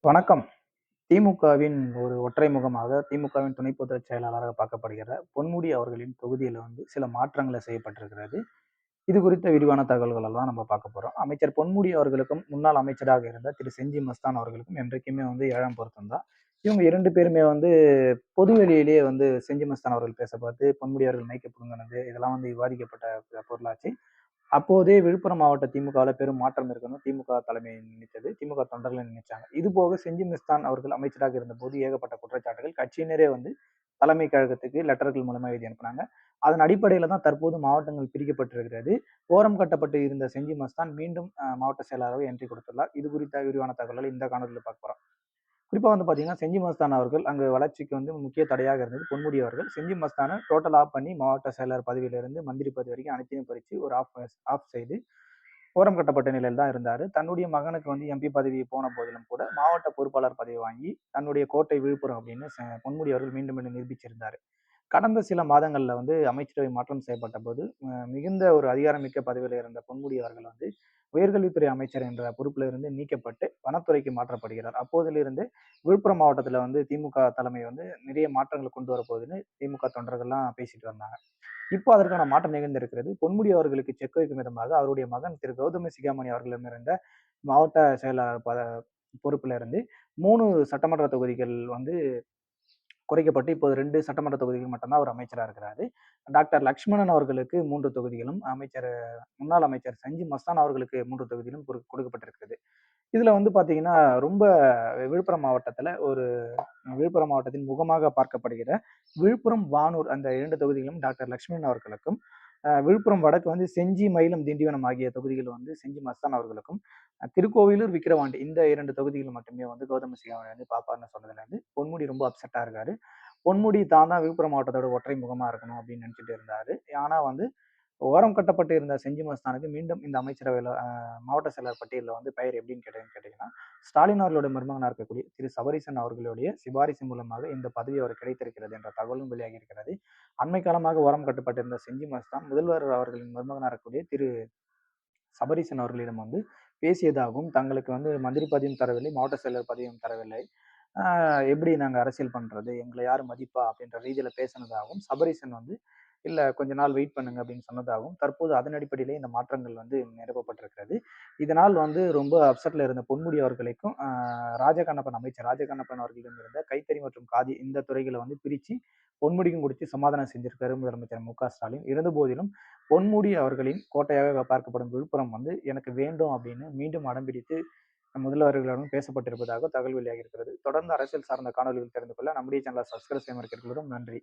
வணக்கம். திமுகவின் ஒரு ஒற்றை முகமாக திமுகவின் துணை பொதுச் செயலாளராக பார்க்கப்படுகிற பொன்முடி அவர்களின் தொகுதியில சில மாற்றங்கள் செய்யப்பட்டிருக்கிறது. இது குறித்த விரிவான தகவல்கள் எல்லாம் நம்ம பார்க்க போறோம். அமைச்சர் பொன்முடி அவர்களுக்கும், முன்னாள் அமைச்சராக இருந்த திரு செஞ்சி மஸ்தான் அவர்களுக்கும் என்றைக்குமே 7ஆம் பொருத்தம் தான். இவங்க 2 பேருமே பொதுவெளியிலேயே செஞ்சி மஸ்தான் அவர்கள் பேச பார்த்து பொன்முடி அவர்கள் மைக்க புடுங்குனது, இதெல்லாம் விவாதிக்கப்பட்ட பொருளாச்சு. அப்போதே விழுப்புரம் மாவட்ட திமுகவுல பெரும் மாற்றம் இருக்கணும். திமுக தலைமை நினைத்தது. திமுக தொண்டர்கள் நினைச்சாங்க. இதுபோக செஞ்சி மிஸ்தான் அவர்கள் அமைச்சராக இருந்தபோது ஏகப்பட்ட குற்றச்சாட்டுகள் கட்சியினரே தலைமை கழகத்துக்கு லெட்டர்கள் மூலமா எழுதி அனுப்புனாங்க. அதன் அடிப்படையில தான் தற்போது மாவட்டங்கள் பிரிக்கப்பட்டிருக்கிறது. ஓரம் கட்டப்பட்டு இருந்த செஞ்சி மஸ்தான் மீண்டும் மாவட்ட செயலாளராக என்ட்ரி கொடுத்துள்ளார். இது குறித்த விரிவான தகவல்களை இந்த காணொலியில பார்க்க போறோம். குறிப்பா பார்த்தீங்கன்னா, செஞ்சி மஸ்தான் அவர்கள் அங்கு வளர்ச்சிக்கு முக்கிய தடையாக இருந்தது பொன்முடி அவர்கள். செஞ்சி மஸ்தான டோட்டல் ஆஃப் பண்ணி மாவட்ட செயலர் பதவியிலிருந்து மந்திரி பதவி வரைக்கும் அனைத்தையும் பறிச்சு ஒரு ஆஃப் செய்து ஓரம் கட்டப்பட்ட நிலையில் தான் இருந்தாரு. தன்னுடைய மகனுக்கு எம்பி பதவி போன போதிலும் கூட மாவட்ட பொறுப்பாளர் பதவி வாங்கி தன்னுடைய கோட்டை விழுப்புரம் அப்படின்னு பொன்முடி அவர்கள் மீண்டும் மீண்டும் நிரூபிச்சிருந்தாரு. கடந்த சில மாதங்கள்ல அமைச்சரவை மாற்றம் செய்யப்பட்ட போது மிகுந்த ஒரு அதிகாரமிக்க பதவியில இருந்த பொன்முடி அவர்கள் உயர்கல்வித்துறை அமைச்சர் என்ற பொறுப்புல இருந்து நீக்கப்பட்டு வனத்துறைக்கு மாற்றப்படுகிறார். அப்போதிலிருந்து விழுப்புரம் மாவட்டத்துல திமுக தலைமை நிறைய மாற்றங்களை கொண்டு வரப்போகுதுன்னு திமுக தொண்டர்கள்லாம் பேசிட்டு வந்தாங்க. இப்போ அதற்கான மாற்றம் நிகழ்ந்திருக்கிறது. பொன்முடி அவர்களுக்கு செக் வைக்கும் விதமாக அவருடைய மகன் திரு கௌதம சிகாமணி அவர்களிடமிருந்த மாவட்ட செயலாளர் பொறுப்புல இருந்து 3 சட்டமன்ற தொகுதிகள் குறைக்கப்பட்டு இப்போது 2 சட்டமன்ற தொகுதிகள் மட்டும் தான் அவர் அமைச்சரா இருக்கிறாரு. டாக்டர் லக்ஷ்மணன் அவர்களுக்கு 3 தொகுதிகளும், முன்னாள் அமைச்சர் செஞ்சி மஸ்தான் அவர்களுக்கு 3 தொகுதிகளும் கொடுக்கப்பட்டிருக்கிறது. இதுல பாத்தீங்கன்னா, ரொம்ப விழுப்புரம் மாவட்டத்துல விழுப்புரம் மாவட்டத்தின் முகமாக பார்க்கப்படுகிற விழுப்புரம், வானூர் அந்த 2 தொகுதிகளும் டாக்டர் லக்ஷ்மணன் அவர்களுக்கும், விழுப்புரம் வடக்கு செஞ்சி, மயிலம், திண்டிவனம் ஆகிய தொகுதிகள் செஞ்சி மஸ்தான் அவர்களுக்கும், திருக்கோவிலூர், விக்கிரவாண்டி இந்த 2 தொகுதிகள் மட்டுமே கௌதம சிகாமணி பாப்பார்ன்னு சொன்னதுல பொன்முடி ரொம்ப அப்செட்டா இருக்காரு. பொன்முடி தான் விழுப்புரம் மாவட்டத்தோட ஒற்றை முகமா இருக்கணும் அப்படின்னு நினைச்சிட்டு இருந்தாரு. ஆனா ஓரம் கட்டப்பட்டு இருந்த செஞ்சி மஸ்தானுக்கு மீண்டும் இந்த அமைச்சரவையில மாவட்ட செயலர் பட்டியலில் பெயர் எப்படின்னு கேட்டீங்கன்னா, ஸ்டாலின் அவர்களுடைய மருமகனாக இருக்கக்கூடிய திரு சபரீசன் அவர்களுடைய சிபாரிசு மூலமாக இந்த பதவி அவர் கிடைத்திருக்கிறது என்ற தகவலும் வெளியாகி இருக்கிறது. அண்மை காலமாக ஓரம் கட்டப்பட்டிருந்த செஞ்சி மஸ்தான் முதல்வர் அவர்களின் மருமகனாக இருக்கக்கூடிய திரு சபரீசன் அவர்களிடம் பேசியதாகவும், தங்களுக்கு மந்திரி பதவியும் தரவில்லை, மாவட்ட செயலர் பதவியும் தரவில்லை. எப்படி நாங்க அரசியல் பண்றது? எங்கள யாரு மதிப்பா? அப்படின்ற ரீதியில பேசினதாகவும், சபரீசன் இல்ல கொஞ்ச நாள் வெயிட் பண்ணுங்க அப்படின்னு சொன்னதாகவும், தற்போது அதன் அடிப்படையிலே இந்த மாற்றங்கள் நிரப்பப்பட்டிருக்கிறது. இதனால் ரொம்ப அப்செட்ல இருந்த பொன்முடி அவர்களுக்கும், ராஜகண்ணப்பன் அமைச்சர் ராஜகண்ணப்பன் அவர்களிடம் இருந்த கைத்தறி மற்றும் காதி இந்த துறைகள பிரிச்சு பொன்முடிக்கும் குடுத்து சமாதானம் செஞ்சிருக்காரு முதலமைச்சர் மு.க. ஸ்டாலின். இருந்தபோதிலும் பொன்முடி அவர்களின் கோட்டையாக பார்க்கப்படும் விழுப்புரம் எனக்கு வேண்டும் அப்படின்னு மீண்டும் அடம்பிடித்து முதல்வர்களிடம் பேசப்பட்டிருப்பதாக தகவல் வெளியாகி இருக்கிறது. தொடர்ந்து அரசியல் சார்ந்த காணொலிகள் தெரிந்து கொள்ள நம்முடைய சேனலை சப்ஸ்கிரைப் செய்ய மறக்கிறீர்களும் நன்றி.